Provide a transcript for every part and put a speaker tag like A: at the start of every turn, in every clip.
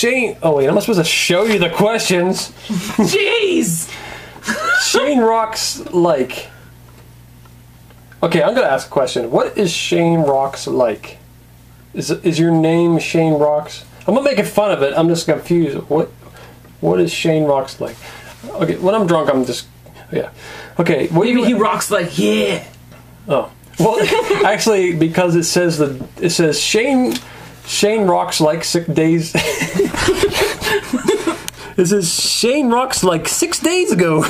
A: Shane... Oh, wait, I'm not supposed to show you the questions.
B: Jeez!
A: ShaneRocksLike. Okay, I'm going to ask a question. What is ShaneRocksLike? Is your name Shane Rocks? I'm not making fun of it. I'm just confused. What is ShaneRocksLike? Okay, when I'm drunk, I'm just... Yeah. Okay.
B: Maybe he rocks like, yeah.
A: Oh. Well, actually, because it says Shane rocks like 6 days. It says Shane rocks like 6 days ago.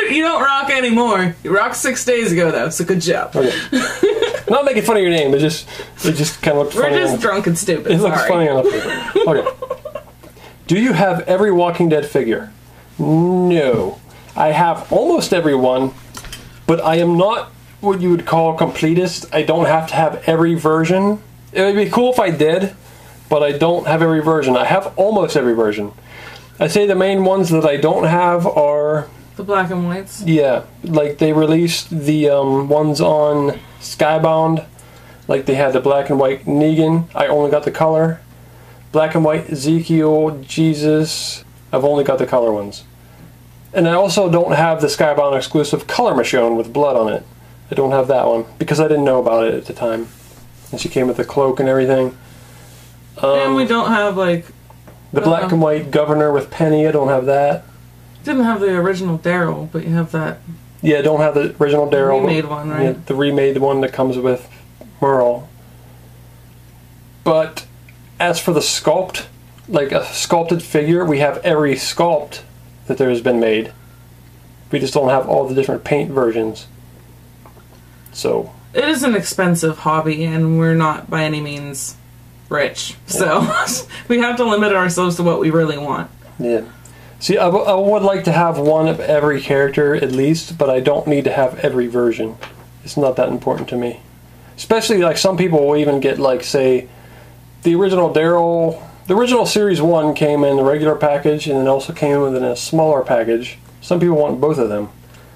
B: You don't rock anymore. You rocked 6 days ago, though. So good job.
A: Okay. I'm not making fun of your name. It just kind of looked funny.
B: We're just drunk and stupid.
A: It looks funny enough. Okay. Do you have every Walking Dead figure? No. I have almost every one, but I am not what you would call completist. I don't have to have every version. It would be cool if I did, but I don't have every version. I have almost every version. I say the main ones that I don't have are...
B: The black and whites?
A: Yeah. Like, they released the ones on Skybound. Like, they had the black and white Negan. I only got the color. Black and white Ezekiel, Jesus. I've only got the color ones. And I also don't have the Skybound exclusive color Michonne with blood on it. I don't have that one because I didn't know about it at the time. And she came with the cloak and everything.
B: And we don't have, like...
A: The black and white Governor with Penny, I don't have that.
B: Didn't have the original Daryl, but you have that...
A: Yeah, I don't have the original Daryl.
B: Remade one, right?
A: Yeah, the remade one that comes with Merle. But as for the sculpt, like a sculpted figure, we have every sculpt that there has been made. We just don't have all the different paint versions. So...
B: It is an expensive hobby, and we're not by any means rich. So we have to limit ourselves to what we really want.
A: Yeah. See, I would like to have one of every character at least, but I don't need to have every version. It's not that important to me. Especially, like, some people will even get, like, say, the original Daryl... The original Series 1 came in the regular package, and it also came in a smaller package. Some people want both of them.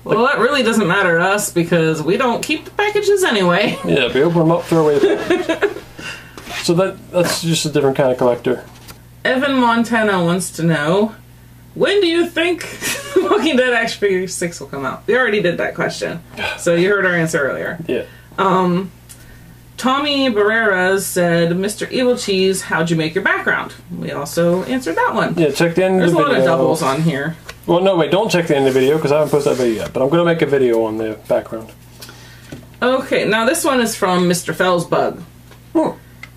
B: Well, that really doesn't matter to us, because we don't keep the packages anyway.
A: Yeah, if you open them up, throw away the package. So that's just a different kind of collector.
B: Evan Montena wants to know, when do you think Walking Dead Action Figure 6 will come out? We already did that question, so you heard our answer earlier.
A: Yeah.
B: Tommy Barreras said, Mr. Evilcheese, how'd you make your background? We also answered that one.
A: Yeah, check the end of the video.
B: There's a lot of doubles on here.
A: Well, no, wait, don't check the end of the video, because I haven't posted that video yet, but I'm going to make a video on the background.
B: Okay, now this one is from Mr. Felzbug.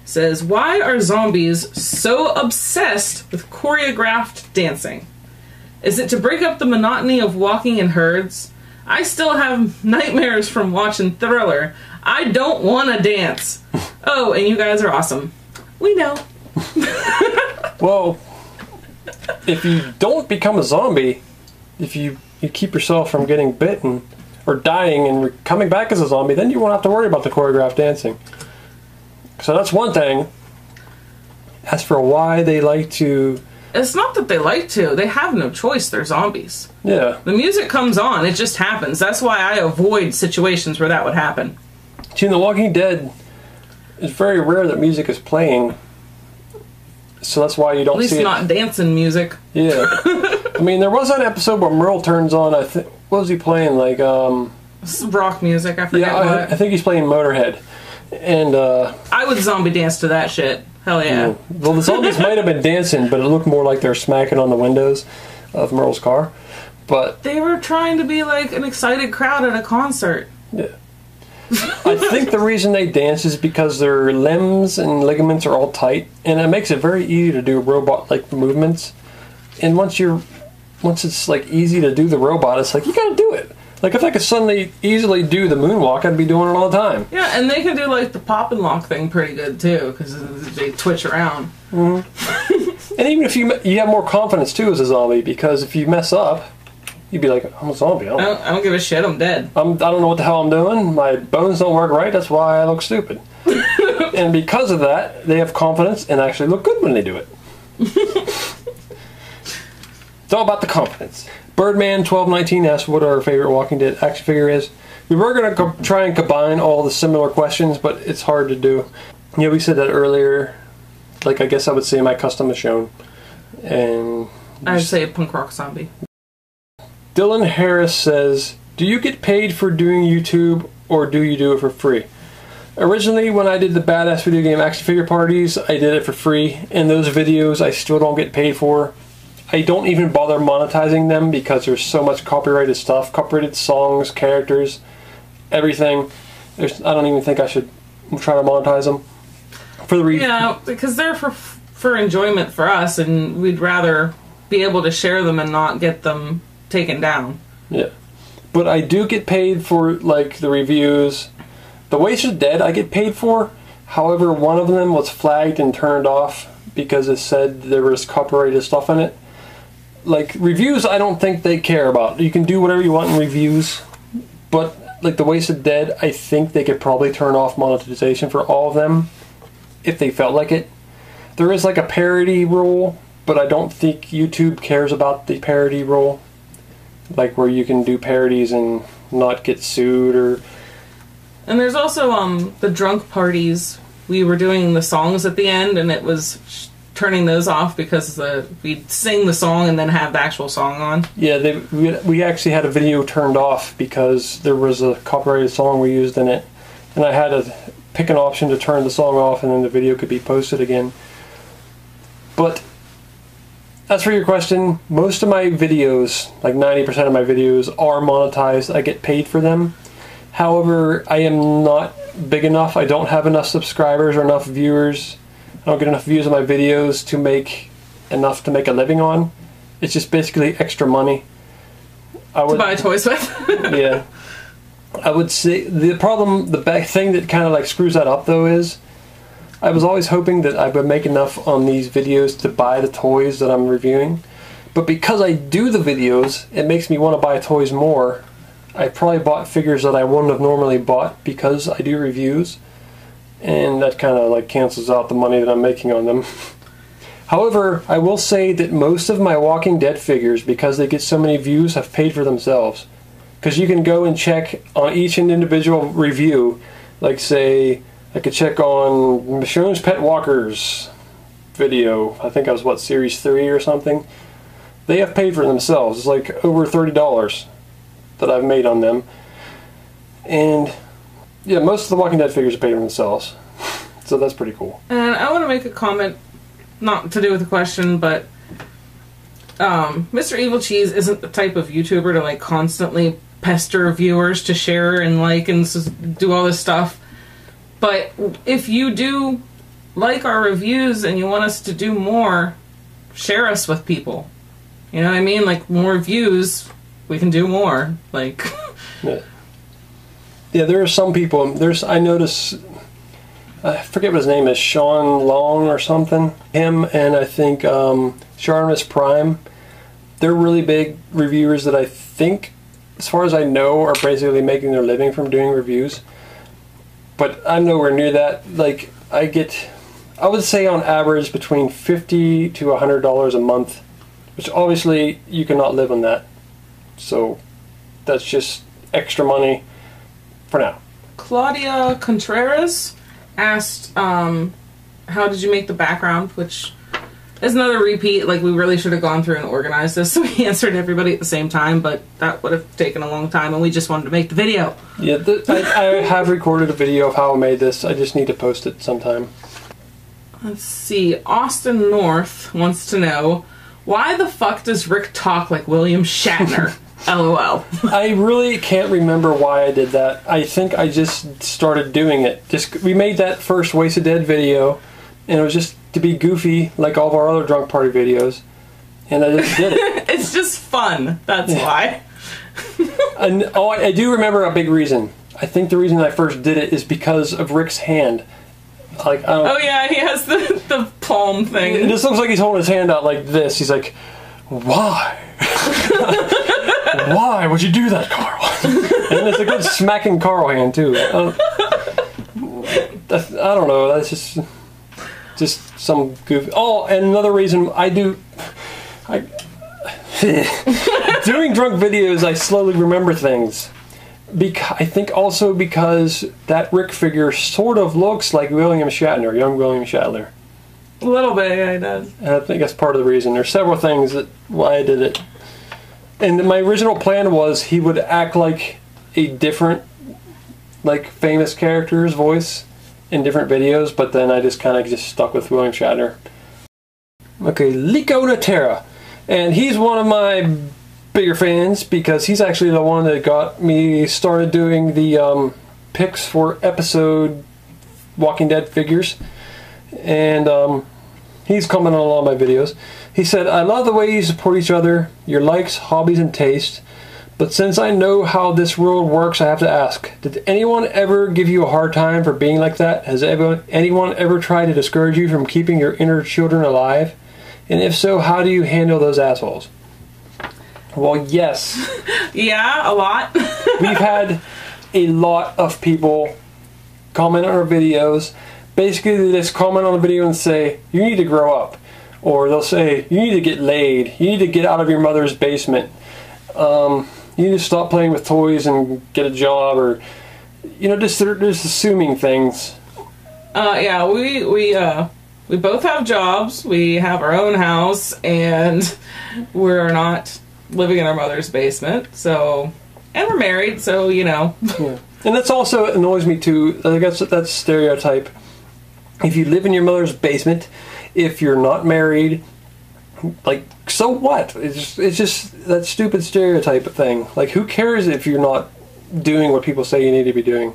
B: Says, why are zombies so obsessed with choreographed dancing? Is it to break up the monotony of walking in herds? I still have nightmares from watching Thriller. I don't want to dance. Oh, and you guys are awesome. We know.
A: Well, if you don't become a zombie, if you keep yourself from getting bitten or dying and coming back as a zombie, then you won't have to worry about the choreographed dancing. So that's one thing. As for why they like to...
B: It's not that they like to. They have no choice. They're zombies.
A: Yeah.
B: The music comes on. It just happens. That's why I avoid situations where that would happen.
A: See, in The Walking Dead, it's very rare that music is playing. So that's why you don't see it.
B: At least not dancing music.
A: Yeah. I mean, there was that episode where Merle turns on, what was he playing? Like,
B: rock music, I forget what.
A: I think he's playing Motorhead. And,
B: I would zombie dance to that shit. Hell yeah.
A: Well, the zombies might have been dancing, but it looked more like they're smacking on the windows of Merle's car. But
B: they were trying to be like an excited crowd at a concert.
A: Yeah. I think the reason they dance is because their limbs and ligaments are all tight, and it makes it very easy to do robot-like movements. And once it's like easy to do the robot, it's like you gotta do it. Like if I could suddenly easily do the moonwalk, I'd be doing it all the time.
B: Yeah, and they can do like the pop and lock thing pretty good too, because they twitch around.
A: Mm-hmm. And even if you have more confidence too as a zombie, because if you mess up, you'd be like, I'm a zombie. I
B: don't give a shit. I'm dead.
A: I don't know what the hell I'm doing. My bones don't work right. That's why I look stupid. And because of that, they have confidence and actually look good when they do it. It's all about the confidence. Birdman1219 asked what our favorite Walking Dead action figure is. We were going to try and combine all the similar questions, but it's hard to do. Yeah, we said that earlier. like I guess I would say my custom is shown. And
B: I'd say a punk rock zombie.
A: Dylan Harris says, do you get paid for doing YouTube or do you do it for free? Originally, when I did the Badass Video Game Action Figure Parties, I did it for free. And those videos I still don't get paid for. I don't even bother monetizing them because there's so much copyrighted stuff. Copyrighted songs, characters, everything. I don't even think I should try to monetize them. For the
B: Yeah, because they're for enjoyment for us, and we'd rather be able to share them and not get them taken down.
A: Yeah. But I do get paid for, like, the reviews. The Wasted Dead I get paid for. However, one of them was flagged and turned off because it said there was copyrighted stuff in it. Like, reviews I don't think they care about. You can do whatever you want in reviews. But, like, the Wasted Dead, I think they could probably turn off monetization for all of them if they felt like it. There is, like, a parody rule, but I don't think YouTube cares about the parody rule. Like, where you can do parodies and not get sued or...
B: And there's also the drunk parties. We were doing the songs at the end, and it was turning those off because we'd sing the song and then have the actual song on.
A: Yeah, we actually had a video turned off because there was a copyrighted song we used in it. And I had to pick an option to turn the song off and then the video could be posted again. But as for your question, most of my videos, like 90% of my videos, are monetized. I get paid for them. However, I am not big enough. I don't have enough subscribers or enough viewers. I don't get enough views on my videos to make enough to make a living on. It's just basically extra money.
B: To buy toys with?
A: Yeah. I would say the problem, the big thing that kind of like screws that up though is I was always hoping that I would make enough on these videos to buy the toys that I'm reviewing. But because I do the videos, it makes me want to buy toys more. I probably bought figures that I wouldn't have normally bought because I do reviews. And that kind of like cancels out the money that I'm making on them. However, I will say that most of my Walking Dead figures, because they get so many views, have paid for themselves. Because you can go and check on each individual review. Like say, I could check on Michonne's Pet Walkers video. I think I was, what, Series 3 or something? They have paid for themselves. It's like over $30 that I've made on them. And yeah, most of the Walking Dead figures are paid for themselves. So that's pretty cool.
B: And I want to make a comment, not to do with the question, but Mr. Evilcheese isn't the type of YouTuber to like constantly pester viewers to share and like and do all this stuff. But if you do like our reviews and you want us to do more, share us with people. You know what I mean? Like, more views, we can do more. Like...
A: Yeah, there are some people... I notice... I forget what his name is. Sean Long or something. Him and I think Sharmus Prime. They're really big reviewers that I think, as far as I know, are basically making their living from doing reviews. But I'm nowhere near that. Like, I would say on average between $50 to $100 a month. Which obviously you cannot live on that. So that's just extra money for now.
B: Claudia Contreras asked, how did you make the background? Which is another repeat. Like, we really should have gone through and organized this so we answered everybody at the same time, but that would have taken a long time and we just wanted to make the video.
A: Yeah, I have recorded a video of how I made this. I just need to post it sometime.
B: Let's see. Austin North wants to know, why the fuck does Rick talk like William Shatner? LOL.
A: I really can't remember why I did that. I think I just started doing it. We made that first Wasted Dead video, and it was just to be goofy, like all of our other drunk party videos. And I just did it.
B: It's just fun. That's why.
A: And I do remember a big reason. I think the reason I first did it is because of Rick's hand. Like,
B: oh yeah, he has the palm thing.
A: It just looks like he's holding his hand out like this. He's like, why? Why would you do that, Carl? And it's a good smacking Carl hand too. I don't know. That's just some goofy. Oh, and another reason doing drunk videos, I slowly remember things. I think also because that Rick figure sort of looks like William Shatner, young William Shatner.
B: A little bit, yeah, he does.
A: And I think that's part of the reason. There's several things that why I did it. And my original plan was he would act like a different, like, famous character's voice in different videos, but then I just kind of just stuck with William Shatner. Okay, Liko Natera. And he's one of my bigger fans because he's actually the one that got me started doing the picks for episode Walking Dead figures. And he's commented on a lot of my videos. He said, "I love the way you support each other, your likes, hobbies, and tastes. But since I know how this world works, I have to ask, did anyone ever give you a hard time for being like that? Has anyone ever tried to discourage you from keeping your inner children alive? And if so, how do you handle those assholes?" Well, yes.
B: Yeah, a lot.
A: We've had a lot of people comment on our videos. Basically, they just comment on the video and say, "You need to grow up." Or they'll say, "You need to get laid. You need to get out of your mother's basement. You need to stop playing with toys and get a job." Or, you know, just assuming things.
B: Yeah, we both have jobs. We have our own house, and we're not living in our mother's basement. So, and we're married, so, you know.
A: Yeah. And that's also annoys me too. I guess that's stereotype. If you live in your mother's basement, if you're not married, like, so what? It's just that stupid stereotype thing. Like, who cares if you're not doing what people say you need to be doing?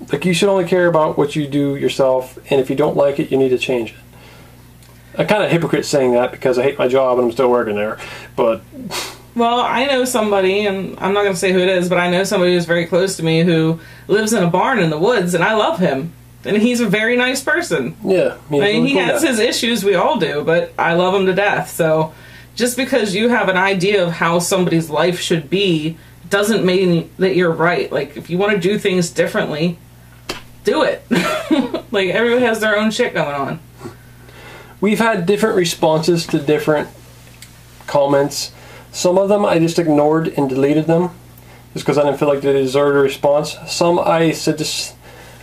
A: Like, you should only care about what you do yourself, and if you don't like it, you need to change it. I'm kind of hypocrite saying that because I hate my job and I'm still working there, but...
B: Well, I know somebody, and I'm not going to say who it is, but I know somebody who's very close to me who lives in a barn in the woods, and I love him. And he's a very nice person.
A: Yeah.
B: I mean, he has his issues, we all do, but I love him to death. So just because you have an idea of how somebody's life should be doesn't mean that you're right. Like, if you want to do things differently, do it. Like, everybody has their own shit going on.
A: We've had different responses to different comments. Some of them I just ignored and deleted them just because I didn't feel like they deserved a response. Some I said just...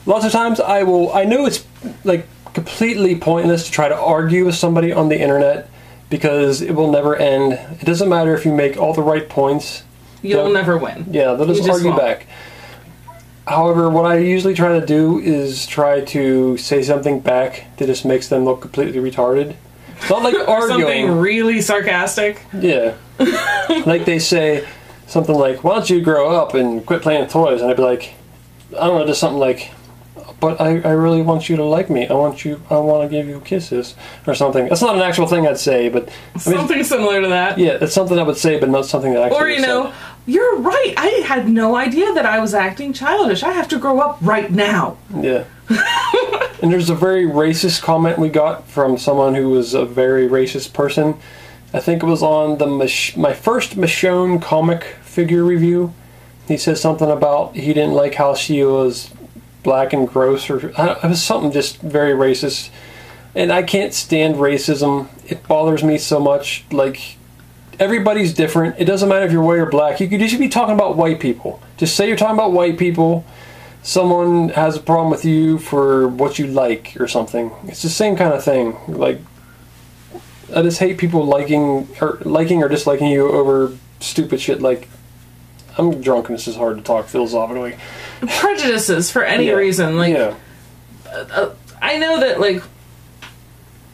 A: Lots of times I know it's like completely pointless to try to argue with somebody on the internet because it will never end. It doesn't matter if you make all the right points.
B: You'll never win.
A: Yeah, they'll just argue back. However, what I usually try to do is try to say something back that just makes them look completely retarded. It's not like arguing.
B: Something really sarcastic.
A: Yeah. Like they say something like, "Why don't you grow up and quit playing with toys?" And I'd be like, I don't know, just something like, "But I really want you to like me. I want to give you kisses," or something. That's not an actual thing I'd say, but I mean,
B: something similar to that.
A: Yeah, it's something I would say, but not something that actually.
B: Or you know, "You're right. I had no idea that I was acting childish. I have to grow up right now."
A: Yeah. And there's a very racist comment we got from someone who was a very racist person. I think it was on my first Michonne comic figure review. He said something about he didn't like how she was black and gross, or it was something just very racist. And I can't stand racism. It bothers me so much. Like, everybody's different. It doesn't matter if you're white or black. You should be talking about white people. Just say you're talking about white people. Someone has a problem with you for what you like or something. It's the same kind of thing. Like, I just hate people liking or disliking you over stupid shit like, I'm drunk and this is hard to talk philosophically.
B: Prejudices for any reason. Like,
A: yeah.
B: I know that, like,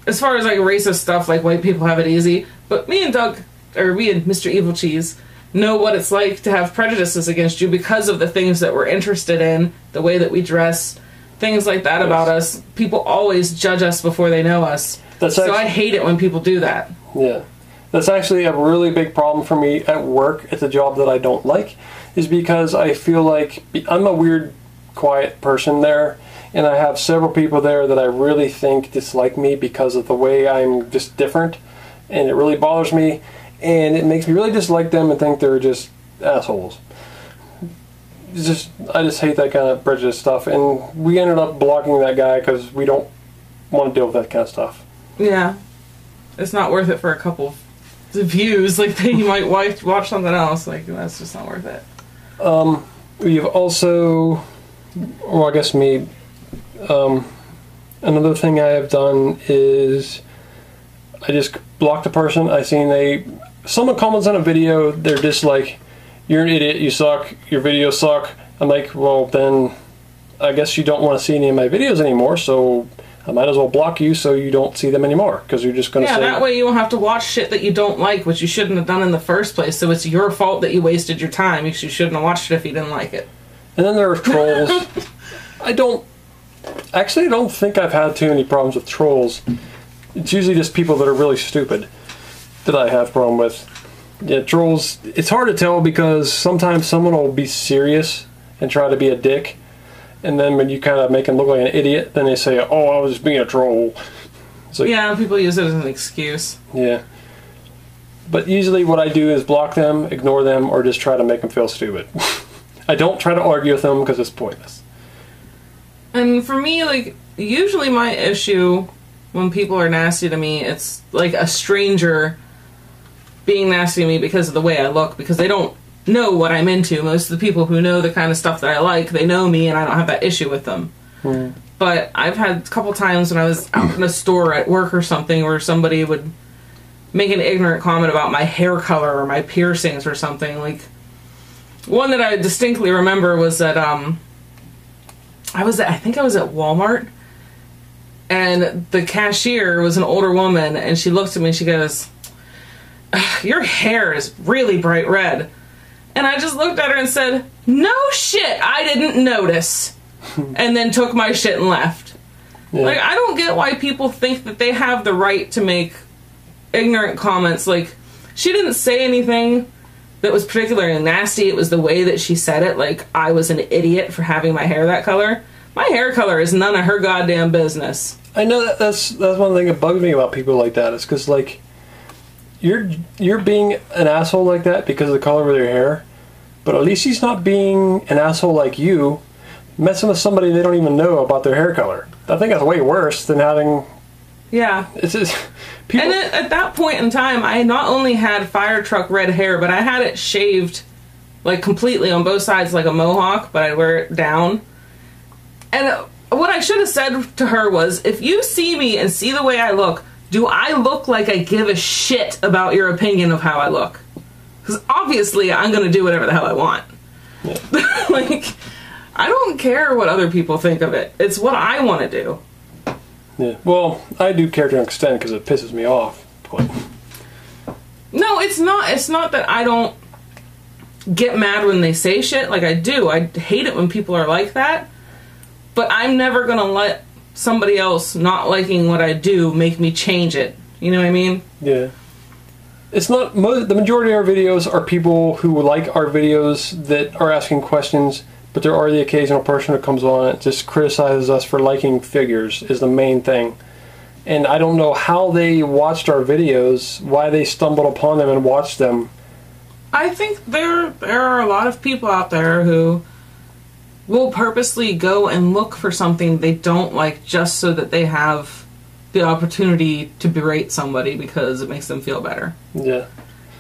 B: as far as like racist stuff, like white people have it easy, but me and Mr. Evilcheese know what it's like to have prejudices against you because of the things that we're interested in, the way that we dress, things like that about us. People always judge us before they know us. So I hate it when people do that. Yeah.
A: That's actually a really big problem for me at work. It's a job that I don't like, is because I feel like I'm a weird, quiet person there, and I have several people there that I really think dislike me because of the way I'm just different, and it really bothers me, and it makes me really dislike them and think they're just assholes. I just hate that kind of prejudice stuff, and we ended up blocking that guy because we don't want to deal with that kind of stuff.
B: Yeah. It's not worth it for a couple views. Like, you might watch something else. Like, that's just not worth it.
A: We've also, well, I guess me, Another thing I have done is I just block the person. Someone comments on a video, they're just like, you're an idiot, you suck, your videos suck. I'm like, well then, I guess you don't want to see any of my videos anymore, so I might as well block you so you don't see them anymore, because you're just going to say...
B: Yeah, that way you won't have to watch shit that you don't like, which you shouldn't have done in the first place, so it's your fault that you wasted your time, because you shouldn't have watched it if you didn't like it.
A: And then there are trolls. I don't think I've had too many problems with trolls. It's usually just people that are really stupid that I have a problem with. Yeah, trolls, it's hard to tell because sometimes someone will be serious and try to be a dick, and then when you kind of make them look like an idiot, then they say, oh, I was just being a troll. So,
B: yeah, people use it as an excuse.
A: Yeah. But usually what I do is block them, ignore them, or just try to make them feel stupid. I don't try to argue with them because it's pointless.
B: And for me, like, usually my issue when people are nasty to me, it's like a stranger being nasty to me because of the way I look, because they don't know what I'm into. Most of the people who know the kind of stuff that I like, they know me and I don't have that issue with them. But I've had a couple times when I was out in a store at work or something where somebody would make an ignorant comment about my hair color or my piercings or something. Like, one that I distinctly remember was that I think I was at Walmart, and the cashier was an older woman, and she looked at me and she goes, your hair is really bright red. And I just looked at her and said, no shit, I didn't notice. And then took my shit and left. Yeah. Like, I don't get why people think that they have the right to make ignorant comments. Like, she didn't say anything that was particularly nasty. It was the way that she said it. Like, I was an idiot for having my hair that color. My hair color is none of her goddamn business. I know
A: that's one thing that bugs me about people like that. Is because, like, you're being an asshole like that because of the color of their hair, but at least she's not being an asshole like you, messing with somebody they don't even know about their hair color. I think that's way worse than having...
B: Yeah.
A: It's just... People...
B: And at that point in time, I not only had fire truck red hair, but I had it shaved, like, completely on both sides like a mohawk, but I'd wear it down. And what I should have said to her was, if you see me and see the way I look, do I look like I give a shit about your opinion of how I look? Because obviously I'm going to do whatever the hell I want. Yeah. Like, I don't care what other people think of it. It's what I want to do.
A: Yeah. Well, I do care to an extent because it pisses me off. But...
B: No, it's not. It's not that I don't get mad when they say shit. Like, I do. I hate it when people are like that. But I'm never going to let somebody else not liking what I do make me change it. You know what I mean? Yeah. It's not... The majority of our videos are people who like our videos that are asking questions, but there are the occasional person who comes on and just criticizes us for liking figures is the main thing. And I don't know how they watched our videos, why they stumbled upon them and watched them. I think there are a lot of people out there who will purposely go and look for something they don't like just so that they have the opportunity to berate somebody because it makes them feel better. Yeah.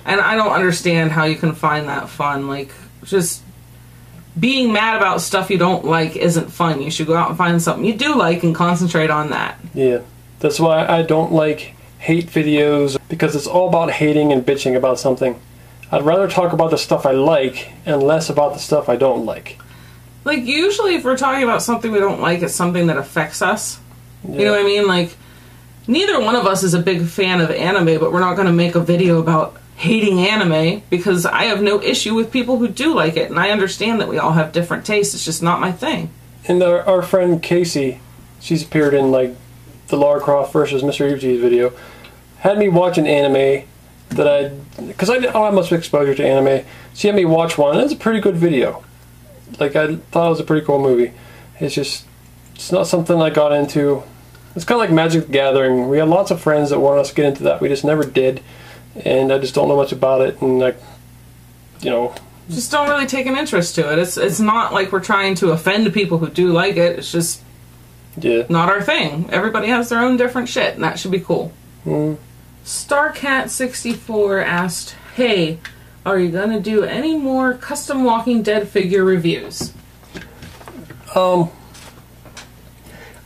B: And I don't understand how you can find that fun. Like, just being mad about stuff you don't like isn't fun. You should go out and find something you do like and concentrate on that.
A: Yeah. That's why I don't like hate videos, because it's all about hating and bitching about something. I'd rather talk about the stuff I like and less about the stuff I don't like.
B: Like, usually if we're talking about something we don't like, it's something that affects us. Yeah. You know what I mean? Like, neither one of us is a big fan of anime, but we're not going to make a video about hating anime, because I have no issue with people who do like it, and I understand that we all have different tastes. It's just not my thing.
A: And our friend Casey, she's appeared in, like, the Lara Croft versus Mr. Evilcheese video, had me watch an anime that because I don't have much exposure to anime. She had me watch one, and it's a pretty good video. Like, I thought it was a pretty cool movie. It's not something I got into. It's kind of like Magic the Gathering. We had lots of friends that wanted us to get into that. We just never did. And I just don't know much about it. And, like, you know...
B: Just don't really take an interest to it. It's not like we're trying to offend people who do like it. It's just not our thing. Everybody has their own different shit, and that should be cool. Starcat64 asked, hey, are you going to do any more custom Walking Dead figure reviews?
A: I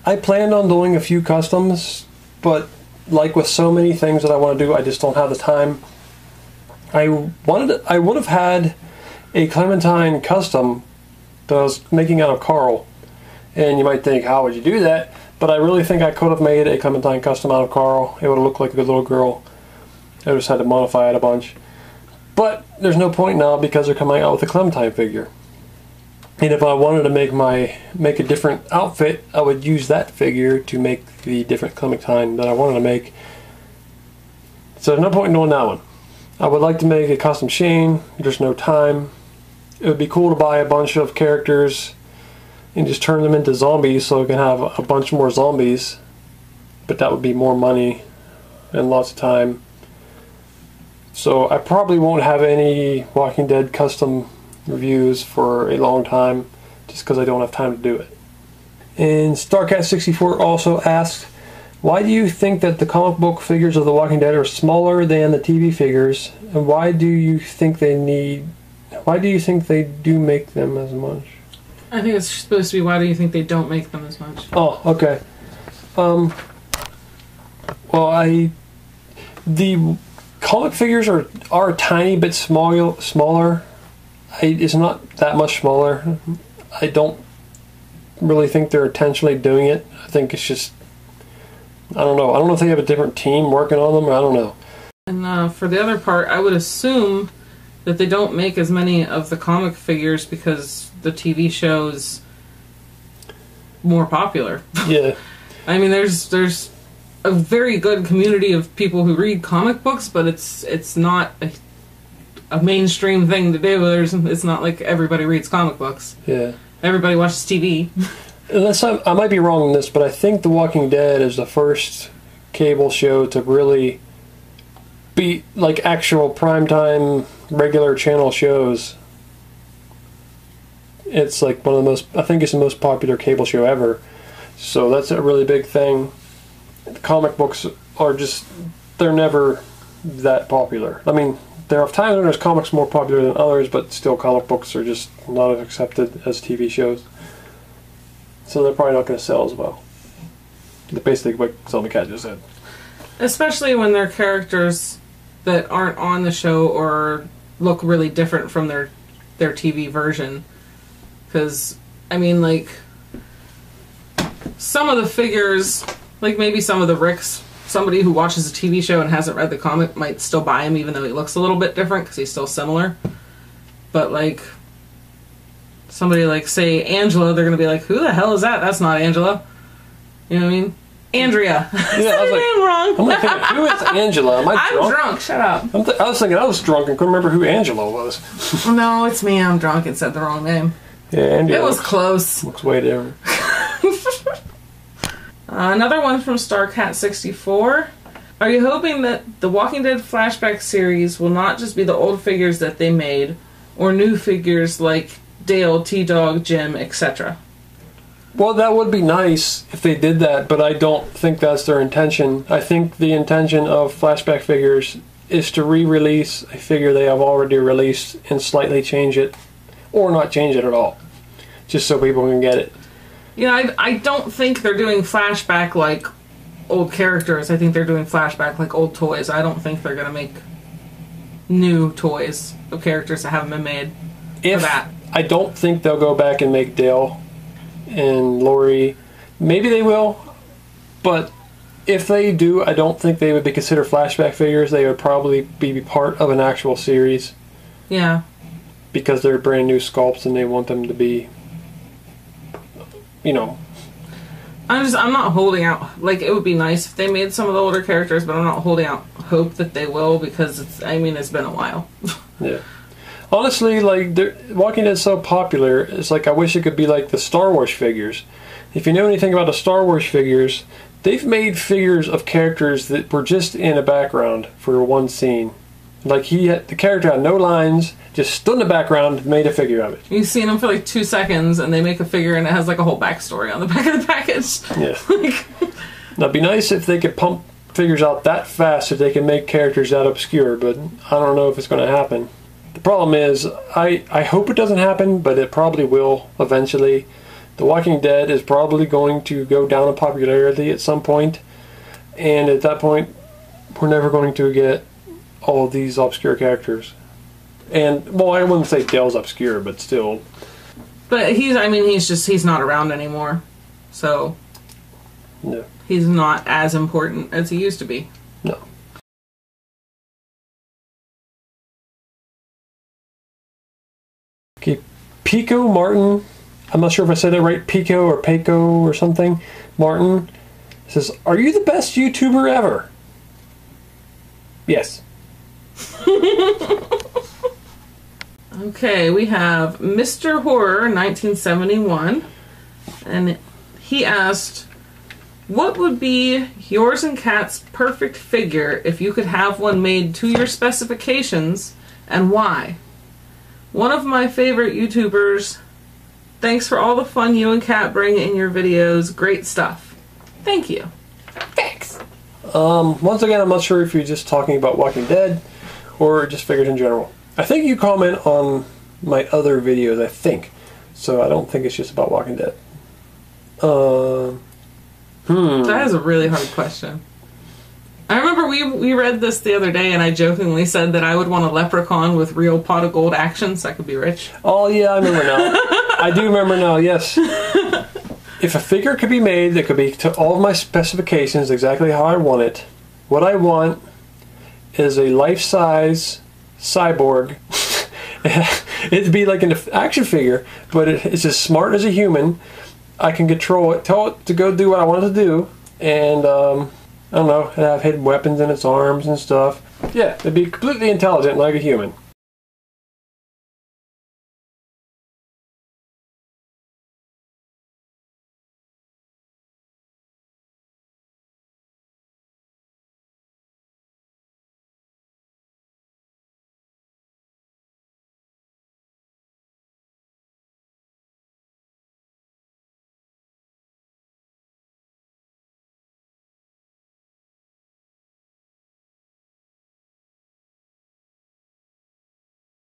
A: I planned on doing a few customs, but like with so many things that I want to do, I just don't have the time. I would have had a Clementine custom that I was making out of Carl. And you might think, how would you do that? But I really think I could have made a Clementine custom out of Carl. It would have looked like a good little girl. I just had to modify it a bunch. But there's no point now because they're coming out with a Clementine figure. And if I wanted to make a different outfit, I would use that figure to make the different Clementine that I wanted to make. So there's no point in doing that one. I would like to make a custom Shane. There's no time. It would be cool to buy a bunch of characters and just turn them into zombies so I can have a bunch more zombies. But that would be more money and lots of time. So I probably won't have any Walking Dead custom reviews for a long time just because I don't have time to do it. And StarCat64 also asked, why do you think that the comic book figures of The Walking Dead are smaller than the TV figures, and why do you think they do make them as much?
B: I think it's supposed to be, why do you think they don't make them as much?
A: Oh, okay. Well, the comic figures are a tiny bit smaller. It's not that much smaller. I don't really think they're intentionally doing it. I think it's just, I don't know. I don't know if they have a different team working on them, or I don't know.
B: And for the other part, I would assume that they don't make as many of the comic figures because the TV show's more popular. Yeah. I mean, there's a very good community of people who read comic books, but it's not a mainstream thing to do. It's not like everybody reads comic books. Yeah. Everybody watches TV.
A: Unless I might be wrong on this, but I think The Walking Dead is the first cable show to really beat like actual primetime regular channel shows. It's like one of the most, I think it's the most popular cable show ever. So that's a really big thing. The comic books are just, they're never that popular. I mean, there are times when there's comics more popular than others, but still comic books are just not as accepted as TV shows. So they're probably not going to sell as well. Basically what Zombie Cat just said.
B: Especially when they're characters that aren't on the show or look really different from their TV version. Because, I mean, like, some of the figures, like maybe some of the Ricks, somebody who watches a TV show and hasn't read the comic might still buy him even though he looks a little bit different because he's still similar. But, like, somebody like, say, Angela, they're going to be like, who the hell is that? That's not Angela. You know what I mean? Andrea. Yeah, I was like, name wrong.
A: I'm like thinking, who is Angela? Am I drunk?
B: I'm drunk. Shut up.
A: I was thinking I was drunk and couldn't remember who Angela was.
B: No, it's me. I'm drunk and said the wrong name.
A: Yeah, Andrea.
B: It was close.
A: Looks way different.
B: Another one from StarCat64. Are you hoping that the Walking Dead flashback series will not just be the old figures that they made, or new figures like Dale, T-Dog, Jim, etc.?
A: Well, that would be nice if they did that, but I don't think that's their intention. I think the intention of flashback figures is to re-release a figure they have already released and slightly change it, or not change it at all, just so people can get it.
B: Yeah, I don't think they're doing flashback like old characters. I think they're doing flashback like old toys. I don't think they're going to make new toys of characters that haven't been made for that.
A: I don't think they'll go back and make Dale and Lori. Maybe they will, but if they do, I don't think they would be considered flashback figures. They would probably be part of an actual series.
B: Yeah.
A: Because they're brand new sculpts and they want them to be, you know.
B: I'm not holding out. Like, it would be nice if they made some of the older characters, but I'm not holding out hope that they will because it's been a while.
A: Yeah. Honestly, like, Walking Dead is so popular, it's like I wish it could be like the Star Wars figures. If you know anything about the Star Wars figures, they've made figures of characters that were just in a background for one scene. Like, the character had no lines, just stood in the background, made a figure of it.
B: You've seen them for like 2 seconds, and they make a figure, and it has like a whole backstory on the back of the package.
A: Yeah. It'd be nice if they could pump figures out that fast, if they can make characters that obscure, but I don't know if it's going to happen. The problem is, I hope it doesn't happen, but it probably will eventually, The Walking Dead is probably going to go down in popularity at some point, and at that point, we're never going to get all of these obscure characters. And, well, I wouldn't say Dale's obscure, but still.
B: But he's not around anymore. So,
A: No.
B: He's not as important as he used to be.
A: No. Okay, Peko Martin. I'm not sure if I said that right. Peko or Peko or something. Martin says, "Are you the best YouTuber ever?" Yes.
B: Okay, we have Mr. Horror 1971, and he asked, what would be yours and Kat's perfect figure if you could have one made to your specifications, and why? One of my favorite YouTubers. Thanks for all the fun you and Kat bring in your videos. Great stuff. Thank you.
A: Thanks. Once again, I'm not sure if you're just talking about Walking Dead or just figures in general. I think you comment on my other videos, I think. So I don't think it's just about Walking Dead.
B: That is a really hard question. I remember we read this the other day, and I jokingly said that I would want a leprechaun with real pot of gold action so I could be rich.
A: Oh, yeah, I remember now. I do remember now, yes. If a figure could be made that could be to all of my specifications exactly how I want it, what I want is a life-size cyborg. It'd be like an action figure, but it's as smart as a human. I can control it, tell it to go do what I want it to do, and I don't know, have hidden weapons in its arms and stuff. Yeah, it'd be completely intelligent like a human.